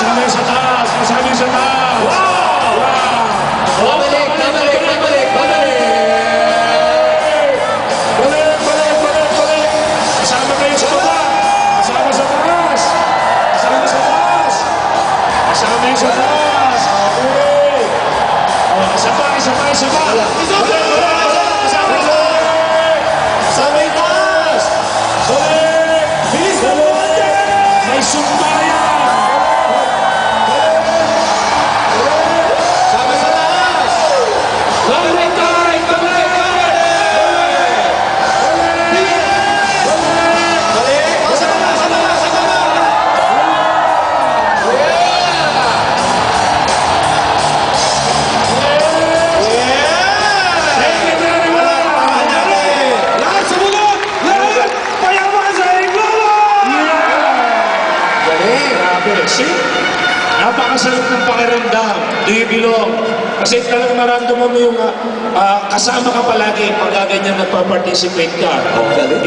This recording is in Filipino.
Kasama yung sa taas. Kasama yung sa taas. Wow! Babalik, babalik, babalik, babalik. Balik, balik, balik, balik. Kasama kayo sa baba. Kasama sa taas. Kasama sa taas. Kasama yung sa taas. Okay. Isa pa, isa pa, isa pa. Balik, balik, balik. Kasama sa taas. Kasama yung taas. Balik. Bilis na mo, Ate! May sumbayan. Sama sa taas! One more time. Balik, balik. Balik! O, sa baba, sa baba, sa baba! Yeah! Thank you very much. Lahat sumunod! Lahat! Payaman sa Iglolo! Galing! Grabe. See? Napakasarap ng pakiramdam. Do you belong? Kasi talagang naramdaman mo yung kasama ka palagi pag ganyan nagpa-participate ka. Galing.